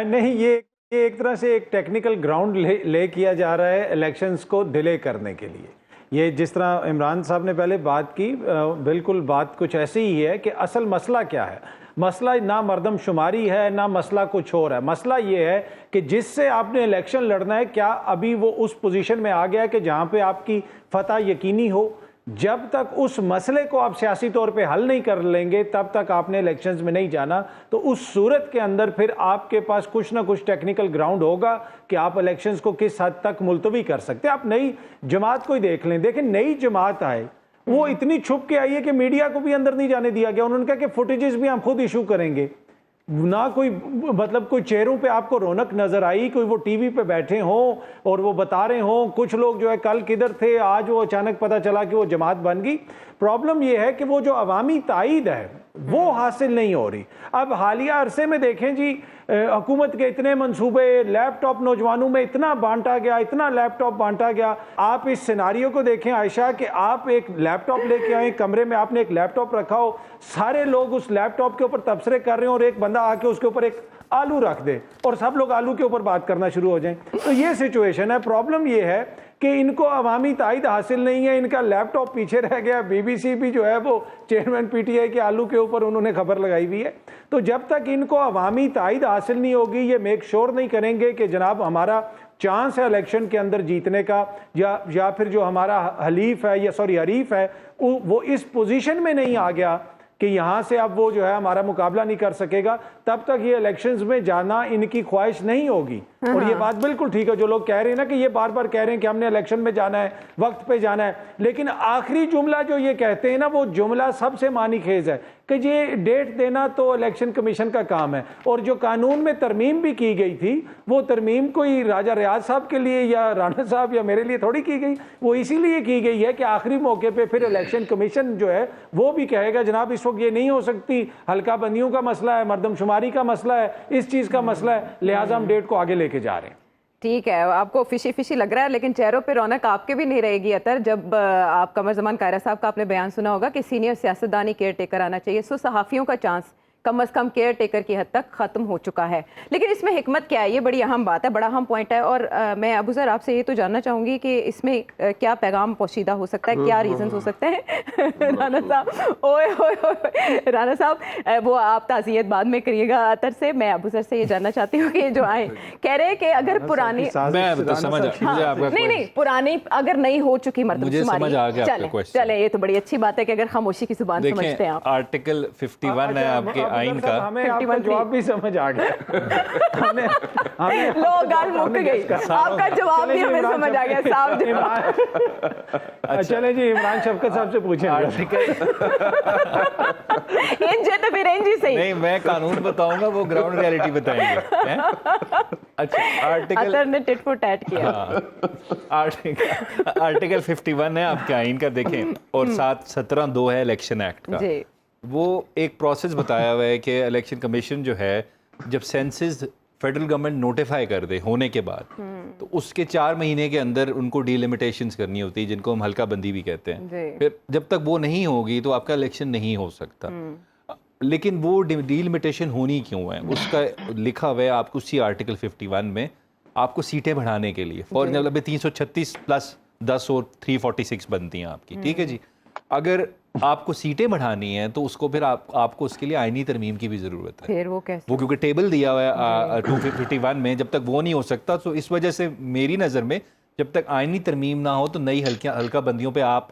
नहीं, ये एक तरह से एक टेक्निकल ग्राउंड ले किया जा रहा है इलेक्शंस को डिले करने के लिए। ये जिस तरह इमरान साहब ने पहले बात की, बिल्कुल बात कुछ ऐसी ही है कि असल मसला क्या है। मसला ना मर्दमशुमारी है, ना मसला कुछ और है। मसला ये है कि जिससे आपने इलेक्शन लड़ना है, क्या अभी वो उस पोजीशन में आ गया है कि जहाँ पे आपकी फतह यकीनी हो। जब तक उस मसले को आप सियासी तौर पे हल नहीं कर लेंगे, तब तक आपने इलेक्शंस में नहीं जाना। तो उस सूरत के अंदर फिर आपके पास कुछ ना कुछ टेक्निकल ग्राउंड होगा कि आप इलेक्शंस को किस हद तक मुलतवी कर सकते हैं। आप नई जमात को ही देख लें, देखें नई जमात आए, वो इतनी छुप के आई है कि मीडिया को भी अंदर नहीं जाने दिया गया। उन्होंने कहा कि फुटेजेस भी हम खुद इशू करेंगे। ना कोई मतलब कोई चेहरों पे आपको रौनक नजर आई, कोई वो टीवी पे बैठे हों और वो बता रहे हों। कुछ लोग जो है कल किधर थे, आज वो अचानक पता चला कि वो जमात बन गई। प्रॉब्लम ये है कि वो जो अवामी ताईद है वो हासिल नहीं हो रही। अब हालिया अरसे में देखें जी, हुकूमत के इतने मंसूबे, लैपटॉप नौजवानों में इतना बांटा गया, इतना लैपटॉप बांटा गया। आप इस सिनारियो को देखें आयशा, कि आप एक लैपटॉप लेके आए, कमरे में आपने एक लैपटॉप रखा हो, सारे लोग उस लैपटॉप के ऊपर तबसरे कर रहे हो और एक बंदा आके उसके ऊपर एक आलू रख दे और सब लोग आलू के ऊपर बात करना शुरू हो जाएं। तो ये सिचुएशन है। प्रॉब्लम ये है कि इनको अवामी ताईद हासिल नहीं है, इनका लैपटॉप पीछे रह गया। बीबीसी भी जो है वो चेयरमैन पीटीआई के आलू के ऊपर उन्होंने खबर लगाई हुई है। तो जब तक इनको अवामी ताईद हासिल नहीं होगी, ये मेक श्योर नहीं करेंगे कि जनाब हमारा चांस है इलेक्शन के अंदर जीतने का, या फिर जो हमारा हरीफ है वो इस पोजीशन में नहीं आ गया कि यहाँ से अब वो जो है हमारा मुकाबला नहीं कर सकेगा, तब तक ये इलेक्शंस में जाना इनकी ख्वाहिश नहीं होगी। और ये बात बिल्कुल ठीक है जो लोग कह रहे हैं ना कि ये बार बार कह रहे हैं कि हमने इलेक्शन में जाना है, वक्त पे जाना है, लेकिन आखिरी जुमला जो ये कहते हैं ना, वो जुमला सबसे मानीखेज है कि ये डेट देना तो इलेक्शन कमीशन का काम है। और जो कानून में तरमीम भी की गई थी, वो तरमीम कोई राजा रियाज साहब के लिए या राणा साहब या मेरे लिए थोड़ी की गई, वो इसीलिए की गई है कि आखिरी मौके पे फिर इलेक्शन कमीशन जो है वो भी कहेगा जनाब इस वक्त ये नहीं हो सकती, हल्का बंदियों का मसला है, मर्दमशुमारी का मसला है, इस चीज़ का मसला है, लिहाजा हम डेट को आगे लेके जा रहे हैं। ठीक है, आपको फिशी फिशी लग रहा है, लेकिन चेहरों पे रौनक आपके भी नहीं रहेगी अतर। जब आप कमर जमान कायरा साहब का आपने बयान सुना होगा कि सीनियर सियासतदान ही केयर टेकर आना चाहिए, सो सहाफ़ियों का चांस कम अज़ कम केयर टेकर की हद तक ख़त्म हो चुका है। लेकिन इसमें हिकमत क्या है, ये बड़ी अहम बात है, बड़ा अहम पॉइंट है। और मैं अबूज़र आपसे ये तो जानना चाहूँगी कि इसमें क्या पैगाम पोशीदा हो सकता है, क्या रीज़न हो सकते हैं। राना साहब, ओए राना साहब, वो आप ताज़ियत बाद में करिएगा अतर से। मैं अबूज़र से ये जानना चाहती हूँ कि जो आए कह रहे हैं कि अगर पुरानी नहीं पुरानी अगर नहीं हो चुकी मर्दमशुमारी, चले ये तो बड़ी अच्छी बात है कि अगर खामोशी की जुबान समझते हैं आप। आर्टिकल 51 है आपके आइन का, हमें आपका जवाब भी समझ आ गया। हमें लो गाल मुक गई, आपका जवाब भी हमें समझ आ गया साहब। चले जी, इमरान शफकत साहब से पूछें। आर्टिकल इंज है तो फिर इंज ही सही। नहीं, मैं कानून बताऊंगा, वो ग्राउंड रियलिटी बताएंगे। अच्छा, आर्टिकल ने टिट फॉर टैट किया। आर्टिकल 51 है आपके आइन का, देखें, और 7/17(2) है इलेक्शन एक्ट का। वो एक प्रोसेस बताया हुआ है कि इलेक्शन कमीशन जो है, जब सेंसस फेडरल गवर्नमेंट नोटिफाई कर दे होने के बाद, तो उसके 4 महीने के अंदर उनको डीलिमिटेशंस करनी होती है, जिनको हम हल्का बंदी भी कहते हैं। फिर जब तक वो नहीं होगी तो आपका इलेक्शन नहीं हो सकता। लेकिन वो डीलिमिटेशन होनी क्यों है, उसका लिखा हुआ है आपको उसी आर्टिकल 51 में, आपको सीटें बढ़ाने के लिए। फॉर एग्जाम्पल 336 प्लस 10 और 346 बनती हैं आपकी, ठीक है जी। अगर आपको सीटें बढ़ानी है तो उसको फिर आपको उसके लिए आईनी तरमीम की भी ज़रूरत है। फिर वो कैसे? वो क्योंकि टेबल दिया हुआ है 251 में, जब तक वो नहीं हो सकता, तो इस वजह से मेरी नज़र में जब तक आईनी तरमीम ना हो तो नई हल्का बंदियों पे आप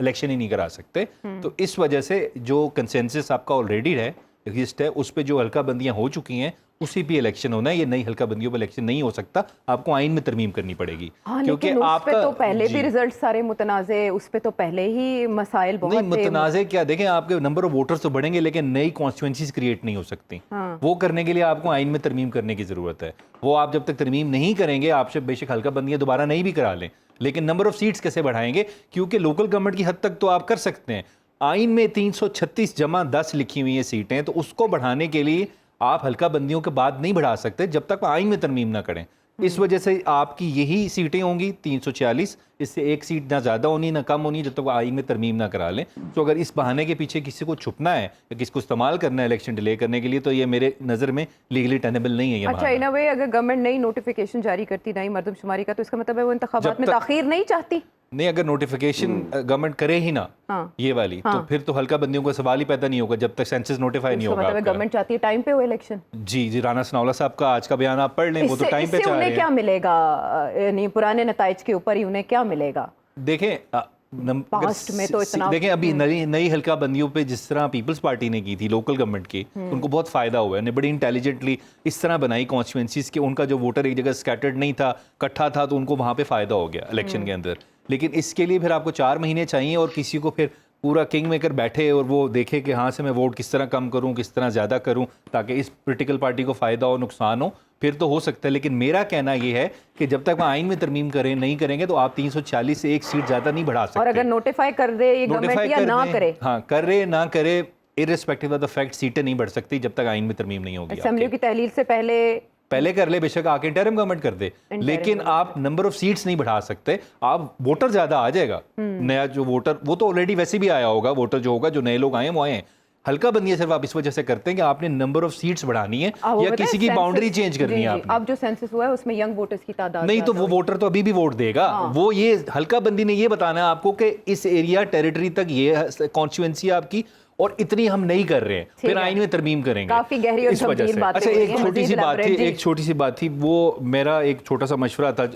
इलेक्शन ही नहीं करा सकते। तो इस वजह से जो कंसेंसस आपका ऑलरेडी है लिस्ट है उस पर जो हल्का बंदियाँ हो चुकी हैं उसी पे इलेक्शन होना है। ये नई हल्का बंदियों पर इलेक्शन नहीं हो सकता, आपको आइन में तरमीम करनी पड़ेगी। हाँ, लेकिन उस पे तो पहले भी रिजल्ट सारे मुतनाज़े, उस पे तो पहले ही मसाइल बहुत नहीं मुतनाज़े क्या, देखें आपके नंबर ऑफ वोटर्स तो बढ़ेंगे लेकिन नई कॉन्स्टिट्यूंसीज क्रिएट नहीं हो सकती। हाँ। वो करने के लिए आपको आइन में तरमीम करने की ज़रूरत है। वो आप जब तक तरमीम नहीं करेंगे, आपसे बेशक हल्का बंदियाँ दोबारा नहीं भी करा लें, लेकिन नंबर ऑफ सीट्स कैसे बढ़ाएंगे? क्योंकि लोकल गवर्नमेंट की हद तक तो आप कर सकते हैं। आइन में 336 जमा 10 लिखी हुई है सीटें, तो उसको बढ़ाने के लिए आप हल्का बंदियों के बाद नहीं बढ़ा सकते जब तक आइन में तरमीम ना करें। इस वजह से आपकी यही सीटें होंगी 346, इससे एक सीट ना ज़्यादा होनी ना कम होनी जब तक आइन में तरमीम ना करा लें। तो अगर इस बहाने के पीछे किसी को छुपना है या किसी को इस्तेमाल करना है इलेक्शन डिले करने के लिए, तो ये मेरे नज़र में लीगली टेनेबल नहीं है ये अच्छा, बहाना। इन अ वे अगर गवर्नमेंट नई नोटिफिकेशन जारी करती नई मरदमशुमारी का, तो इसका मतलब है वो इंतखाबात में ताखीर नहीं चाहती। नहीं, अगर नोटिफिकेशन गवर्नमेंट करे ही ना ये वाली, तो फिर तो हल्का बंदियों का सवाल ही पैदा नहीं होगा जब तक सेंसस नोटिफाई नहीं होगा। मतलब गवर्नमेंट चाहती है टाइम पे हो इलेक्शन। जी, राना सनाउल्ला साहब का आज का बयान आप पढ़ लें, वो तो टाइम पे चाह रहे हैं। क्या मिलेगा, यानी पुराने नताइज के ऊपर ही उन्हें क्या मिलेगा? देखें पास्ट में तो इतना देखें अभी नई हल्का बंदियों पे जिस तरह पीपल्स पार्टी ने की थी लोकल गवर्नमेंट की, उनको बहुत फायदा हुआ है। बड़ी इंटेलिजेंटली इस तरह बनाई कॉन्स्टिट्यूंसीज के, उनका जो वोटर एक जगह स्कैटर्ड नहीं था, इकट्ठा था, तो उनको वहाँ पे फायदा हो गया इलेक्शन के अंदर। लेकिन इसके लिए फिर आपको 4 महीने चाहिए और किसी को फिर पूरा किंग मेकर बैठे और वो देखे कि हाँ से मैं वोट किस तरह कम करूँ, किस तरह ज़्यादा करूँ ताकि इस पोलिटिकल पार्टी को फ़ायदा हो, नुकसान हो, फिर तो हो सकता है। लेकिन मेरा कहना ये है कि जब तक आइन में तरमीम करें नहीं करेंगे तो आप 340 से एक सीट ज़्यादा नहीं बढ़ा सकते। और अगर नोटिफाई कर दे ये गवर्नमेंट या ना करे, हाँ करे ना करे, इर्रिस्पेक्टिव ऑफ द फैक्ट सीटें नहीं बढ़ सकती जब तक आइन में तरमीम नहीं होगी। असेंबली की तहलील से पहले कर ले, बेशक आके इंटरिम गवर्नमेंट कर दे, लेकिन आप नंबर ऑफ सीट्स नहीं बढ़ा सकते। आप वोटर ज्यादा आ जाएगा, नया जो वोटर वो तो ऑलरेडी वैसे भी आया होगा, वोटर जो होगा, जो नए लोग आए हैं वो आए हैं। हल्का बंदियां सिर्फ आप इस वजह से करते हैं कि आपने नंबर ऑफ सीट्स बढ़ानी है या किसी की बाउंड्री चेंज करनी है आपने। अब जो सेंसस हुआ है उसमें यंग वोटर्स की तादाद नहीं, तो वो वोटर तो अभी भी वोट देगा। वो ये हल्का बंदी ने ये बताना है आपको कि इस एरिया टेरिटरी तक ये कॉन्स्टिट्यूएंसी आपकी और इतनी हम नहीं कर रहे हैं, फिर आइन में तरमीम करेंगे। काफी गहरी और इस वजह से। अच्छा, एक छोटी सी बात थी, वो मेरा एक छोटा सा मशवरा था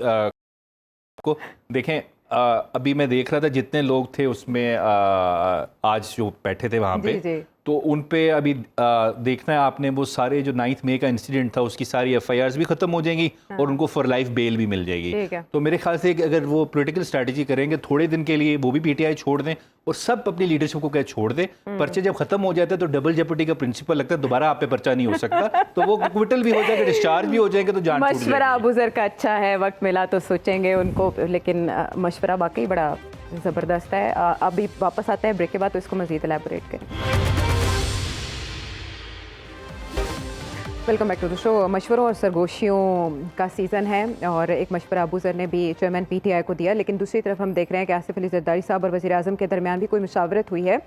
को देखें। अभी मैं देख रहा था जितने लोग थे उसमें आज जो बैठे थे वहाँ पे, तो उन पे अभी देखना है आपने, वो सारे जो 9 मई का इंसिडेंट था उसकी सारी FIRs भी खत्म हो जाएंगी और उनको फॉर लाइफ बेल भी मिल जाएगी। तो मेरे ख्याल से अगर वो पॉलिटिकल स्ट्रैटेजी करेंगे थोड़े दिन के लिए, वो भी PTI छोड़ दें और सब अपनी लीडरशिप को कह छोड़ दें। पर्चे जब खत्म हो जाते हैं तो डबल जेपटी का प्रिंसिपल लगता है, दोबारा आप पे पर्चा नहीं हो सकता, तो वो क्विटल भी हो जाएगा, डिस्चार्ज भी हो जाएंगे, तो जान छूट जाएगी। मशवरा अबूजर का अच्छा है, वक्त मिला तो सोचेंगे उनको, लेकिन मशवरा वाकई बड़ा ज़बरदस्त है। अभी वापस आते हैं ब्रेक के बाद, तो इसको मज़ीद एलैबोरेट करें। Welcome back to the show. मशवरों और सरगोशियों का सीज़न है और एक मशवरा अबूजर ने भी चेयरमैन PTI को दिया, लेकिन दूसरी तरफ हम देख रहे हैं कि आसिफ अली जरदारी साहब और वज़ीर आज़म के दरमियान भी कोई मुशावरत हुई है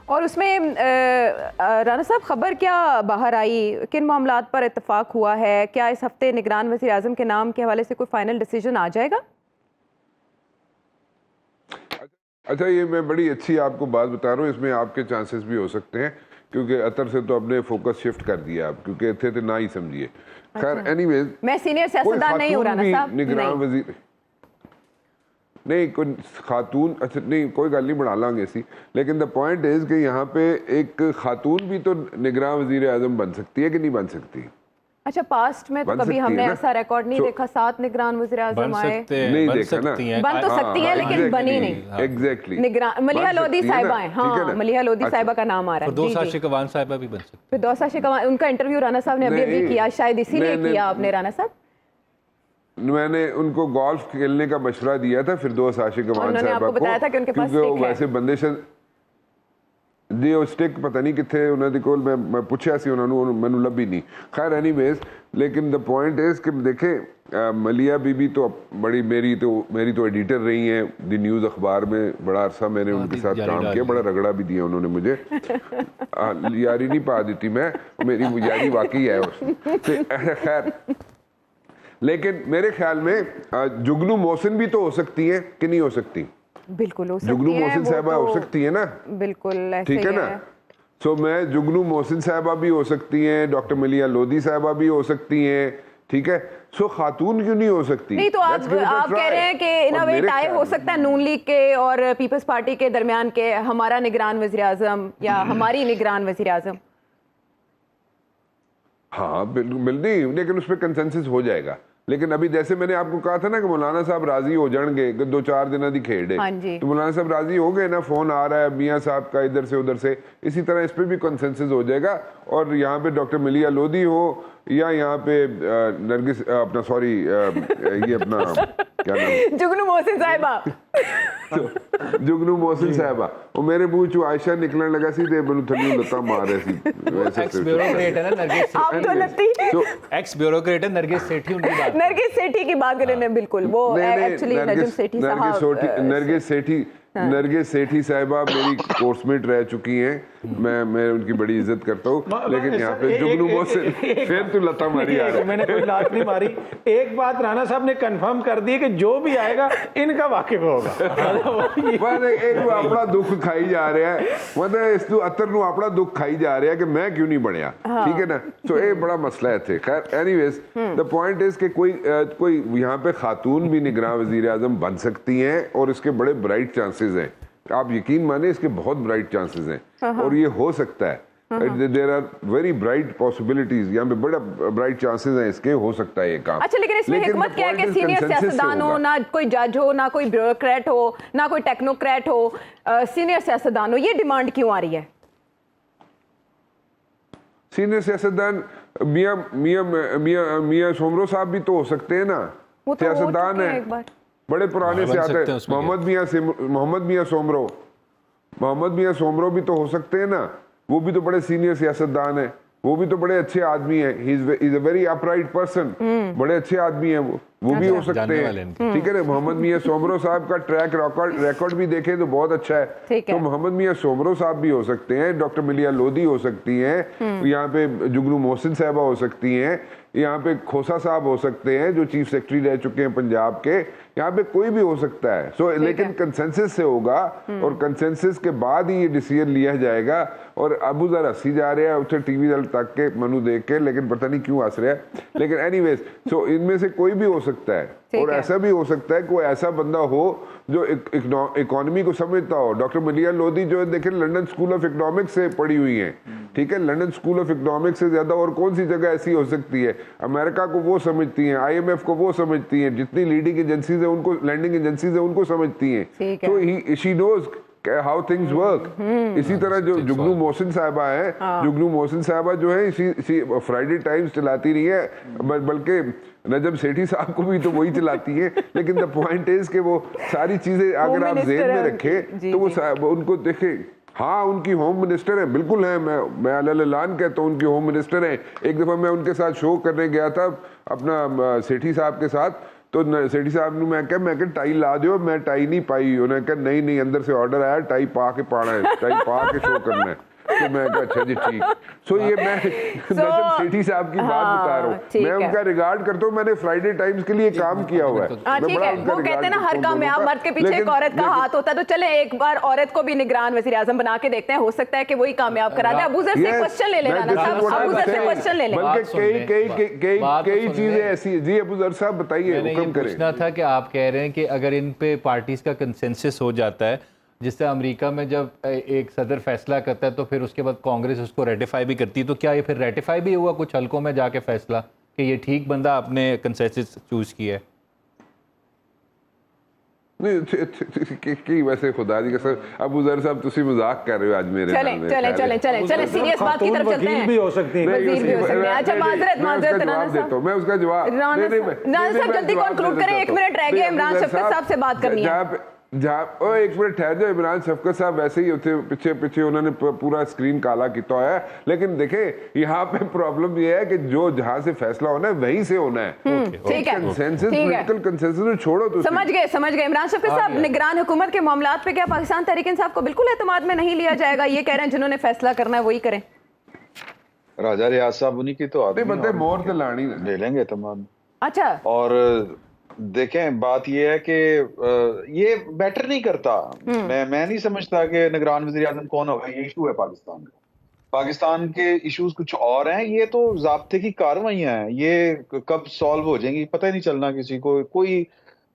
और उसमें राना साहब खबर क्या बाहर आई, किन मामलात पर इत्तफाक हुआ है? क्या इस हफ्ते निगरान वज़ीर आज़म के नाम के हवाले से कोई फाइनल डिसीजन आ जाएगा? अच्छा, ये मैं बड़ी अच्छी आपको बात बता रहा हूँ, इसमें आपके चांसेस भी हो सकते हैं क्योंकि अतर से तो अपने फोकस शिफ्ट कर दिया आप, क्योंकि थे तो ना ही समझिए। खैर एनीवेज, मैं सीनियर सियासतदान नहीं हूं राना साहब, निगरान वजीर नहीं, कोई खातून, अच्छा नहीं कोई गल नहीं बना लांगे सी, लेकिन द पॉइंट इज कि यहाँ पे एक खातून भी तो निगरान वजीर आजम बन सकती है कि नहीं बन सकती? अच्छा, पास्ट में तो कभी हमने ऐसा रिकॉर्ड नहीं देखा, 7 निगरान वज़ीर आज़म आए, नहीं देखा ना, बन तो सकती है लेकिन बनी नहीं। एग्जैक्टली, निगरान मलिहा लोधी साहिबा है, हाँ मलिहा लोधी साहिबा का नाम आ रहा है। फिरदौस आशिक अवान साहिबा भी बन सकती है। फिरदौस आशिक अवान, उनका इंटरव्यू राना साहब ने अभी किया, शायद इसीलिए किया आपने राना साहब। मैंने उनको गोल्फ खेलने का मशवरा दिया था फिरदौस आशिक अवान साहिबा को, बताया था कि उनके पास क्योंकि वो वैसे बंदिश जी वो स्टिक पता नहीं कितने उन्होंने कोल, मैं पूछा सी उन्होंने, मैनू लभी नहीं। खैर एनीवेज, लेकिन द पॉइंट इज कि देखें मलिया बीबी तो बड़ी मेरी तो एडिटर रही हैं द न्यूज़ अखबार में, बड़ा अरसा मैंने उनके साथ काम किया, बड़ा रगड़ा भी दिया उन्होंने मुझे। यारी नहीं पा देती मैं, मेरी यारी वाकई है उससे। खैर, लेकिन मेरे ख्याल में जुगनू मोहसिन भी तो हो सकती है कि नहीं हो सकती? बिल्कुल हो सकती है, जुगनू मोहसिन साहबा हो सकती है ना, बिल्कुल ठीक है ना। सो मैं जुगनू मोहसिन साहबा भी हो सकती हैं, डॉक्टर मलिया लोधी साहबा भी हो सकती हैं, ठीक है। सो खातून क्यों नहीं हो सकती? नहीं तो आप कह रहे हैं कि इन अ वे टाई हो सकता है नून लीग के और पीपल्स पार्टी के दरमियान के, हमारा निगरान वज़ीर आज़म या हमारी निगरान वज़ीर आज़म। हाँ बिल्कुल नहीं, लेकिन उस पर कंसेंसस हो जाएगा। लेकिन अभी जैसे मैंने आपको कहा था ना कि मौलाना साहब राजी हो जाएंगे, 2-4 दिन दी खेड़ हाँ है, जी। तो मौलाना साहब राजी हो गए ना, फोन आ रहा है मियाँ साहब का इधर से उधर से, इसी तरह इस पे भी कंसेंसस हो जाएगा। और यहाँ पे डॉक्टर मिलिया लोधी हो या यहाँ पे नरगिस अपना सॉरी ये अपना क्या नाम जुगनू मोहसिन साहिबा जुगनू मोहसिन साहिबा, वो मेरे मुंह चो आयशा निकलने लगा सी ते मैनू थल्लियों लत्ता मार रहे सी एक्स ब्यूरोक्रेट है ना नरगिस, आप तो लगती एक्स ब्यूरोक्रेट है नरगिस सेठी, उनकी बात नरगिस सेठी की बात करें मैं बिल्कुल, वो एक्चुअली नजम सेठी साहब, नरगिस सेठी साहिबा मेरी कोर्समेट रह चुकी हैं, मैं उनकी बड़ी इज्जत करता हूँ। लेकिन यहाँ पे जुगनू मोहसिन फिर तू लता मारी आ रहा, मैंने कोई लात नहीं मारी। एक बात राणा साहब ने कंफर्म कर दी कि जो भी आएगा इनका वाकिफ होगा। एक अपना दुख खाई जा रहा है, मतलब इस अतर नू अपना दुख खाई जा रहा है कि मैं क्यों नहीं बनया, ठीक है ना। तो ये बड़ा मसला है थे। खैर एनीवेज द पॉइंट इज कि कोई यहाँ पे खातून भी निगरान वजीर आजम बन सकती हैं और इसके बड़े ब्राइट चांसेस हैं, आप यकीन माने इसके बहुत ब्राइट चांसेस हैं और ये हो सकता है। There are very bright possibilities, यहाँ पे बड़ा ब्राइट चांसेस हैं इसके, हो सकता है ये काम। अच्छा, लेकिन इसमें हिकमत क्या है कि सीनियर सियासतदान हो, ना कोई जज हो, ना कोई ब्यूरोक्रेट हो, ना कोई टेक्नोक्रेट हो, सीनियर सियासतदान हो, ये डिमांड क्यों आ रही है? सीनियर सियासतदान मियां सोमरो साहब भी तो हो सकते हैं ना, सियासतदान है, बड़े पुराने से आते हैं। मोहम्मद मियां सोमरो भी तो हो सकते हैं ना, वो भी तो बड़े सीनियर सियासतदान है, वो भी तो बड़े अच्छे आदमी हैं, he is a very upright person, बड़े अच्छे आदमी हैं वो भी हो सकते हैं, ठीक है ना। मोहम्मद मियां सोमरो साहब का ट्रैक रिकॉर्ड भी देखें तो बहुत अच्छा है, तो मोहम्मद मियां सोमरो साहब भी हो सकते हैं, डॉक्टर मिलिया लोधी हो सकती हैं, यहाँ पे जुगनू मोहसिन साहबा हो सकती हैं, यहाँ पे खोसा साहब हो सकते हैं जो चीफ सेक्रेटरी रह चुके हैं पंजाब के, यहाँ पे कोई भी हो सकता है। सो लेकिन कंसेंसस से होगा और कंसेंसस के बाद ही ये डिसीजन लिया जाएगा। और अबू जर हंसी जा रहे हैं उसे टीवी तक के मनु देख के, लेकिन पता नहीं क्यों हंस रहा है, लेकिन एनीवेज सो इनमें से कोई भी हो सकता है। और ऐसा भी हो सकता है कोई ऐसा बंदा हो जो इकोनॉमी को समझता हो। डॉक्टर मिलिया लोधी जो है देखें लंदन स्कूल ऑफ इकोनॉमिक्स से पढ़ी हुई हैं, ठीक है, लंदन स्कूल ऑफ इकोनॉमिक्स से ज्यादा और कौन सी जगह ऐसी हो सकती है। अमेरिका को वो समझती हैं, IMF को वो समझती हैं, जितनी लीडिंग एजेंसीज है उनको, लैंडिंग एजेंसीज है उनको समझती हैं, तो she knows how things work. इसी तरह जो जुगनू मोहसिन साहिबा है, जुगनू मोहसिन साहिबा जो है इसी फ्राइडे टाइम्स चलाती रही है, बल्कि नजम सेठी साहब को भी तो वही चलाती है। लेकिन द पॉइंट इज कि वो सारी चीजें अगर आप जेहन में रखें तो वो उनको देखें, हाँ उनकी होम मिनिस्टर है, बिल्कुल है, मैं अल-ऐलान कहता हूँ उनकी होम मिनिस्टर है। एक दफ़ा मैं उनके साथ शो करने गया था अपना सेठी साहब के साथ, तो सेठी साहब ने मैं कहा टाई ला दो, मैं टाई नहीं पाई, उन्होंने कहा नहीं अंदर से ऑर्डर आया टाई पा के पाना है, टाई पा के शो करना है। तो मैं कहा अच्छा जी ठीक। सो ये मैं नजम सेठी साहब की बात बता रहा हूँ, मैं उनका रिगार्ड करता हूँ, मैंने फ्राइडे टाइम्स के लिए काम किया हुआ है। ठीक है, वो कहते हैं ना हर कामयाब मर्द के पीछे एक औरत का हाथ होता है, तो चले एक बार औरत को भी निगरान वज़ीर आज़म बना के देखते हैं, हो सकता है कि वही कामयाब करा दे। अबू ज़र से क्वेश्चन ले लेना ना साहब, अबू ज़र से क्वेश्चन ले लें, बल्कि कई चीजें ऐसी। जी अबू ज़र साहब बताइए, हुक्म करें। पूछना था कि आप कह रहे हैं कि अगर इन पे पार्टीज का कंसेंसस हो जाता है, जिससे अमेरिका में जब एक सदर फैसला करता है तो फिर उसके बाद कांग्रेस उसको रेटिफाई भी करती है, तो क्या ये फिर रेटिफाई भी हुआ कुछ हलकों में जाके फैसला कि ये ठीक बंदा आपने कंसेंसस चूज किया है? नहीं वैसे खुदा जी कसम अबू ज़र साहब तुसी मजाक कर रहे हो आज मेरे चले सीरियस बात की तरफ चलते हैं। भी हो सकती है, वजीर भी हो सकते हैं। अच्छा माजरत राणा साहब, मैं उसका जवाब राणा साहब जल्दी कंक्लूड करें, 1 मिनट रह गया, इमरान शफकत साहब से बात करनी है। जहाँ एक मिनट ठहर जाओ, इमरान शफकत साहब वैसे ही होते पीछे उन्होंने पूरा स्क्रीन काला किया है, लेकिन देखें यहाँ पे प्रॉब्लम ये है कि जो जहाँ से फैसला होना है वहीं से होना है। ठीक है, कंसेंसस, पॉलिटिकल कंसेंसस छोड़ो तो समझ गए। इमरान शफकत साहब, निगरान हुकूमत के मामलात पे क्या पाकिस्तान तहरीक इंसाफ को बिल्कुल एतमाद में नहीं लिया जाएगा? ये कह रहे हैं जिन्होंने फैसला करना है वही करें। राजा रियाज साहब उन्हीं की तो आदमी बंदे मोर तो लानी ले लेंगे तमाम। अच्छा, और देखें बात ये है कि ये बेटर नहीं करता। मैं नहीं समझता कि निगरान वज़ीर आज़म कौन होगा, ये इशू है पाकिस्तान का। पाकिस्तान के इश्यूज कुछ और हैं, ये तो ज़ाब्ते की कार्रवाइयां हैं, ये कब सॉल्व हो जाएंगी पता ही नहीं चलना किसी को। कोई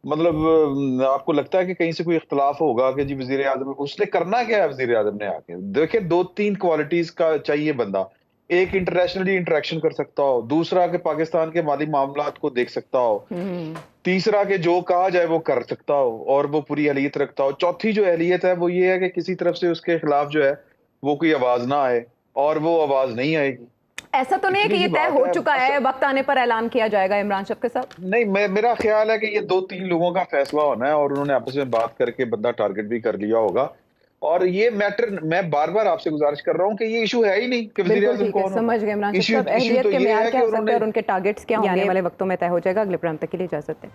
मतलब आपको लगता है कि कहीं से कोई इख्तलाफ होगा कि जी वज़ीर आज़म उसने करना क्या है? वज़ीर आज़म ने आके देखिए 2-3 क्वालिटीज का चाहिए बंदा। एक इंटरनेशनली इंटरेक्शन कर सकता हो, दूसरा कि पाकिस्तान के माली मामलात को देख सकता हो, तीसरा कि जो कहा जाए वो कर सकता हो और वो पूरी अहलियत रखता हो, चौथी जो अहलियत है वो ये है कि किसी तरफ से उसके खिलाफ जो है वो कोई आवाज ना आए, और वो आवाज नहीं आएगी। ऐसा तो नहीं है कि ये तय हो चुका है, वक्त आने पर ऐलान किया जाएगा इमरान शफ के साथ? नहीं, मेरा ख्याल है कि ये 2-3 लोगों का फैसला होना है और उन्होंने आपस में बात करके बंदा टारगेट भी कर लिया होगा। और ये मैटर मैं बार बार आपसे गुजारिश कर रहा हूँ कि ये इशू है ही नहीं कि वज़ीर बिल्कुल आज़म ठीक है, कौन समझ गए इमरान शफ साहब। इशू अहलियत तो के ये मेयार है क्या कि हो सकते हैं और उनके टारगेट्स क्या होंगे, आने वाले वक्तों में तय हो जाएगा। अगले प्रोग्राम तक के लिए इजाजत दें।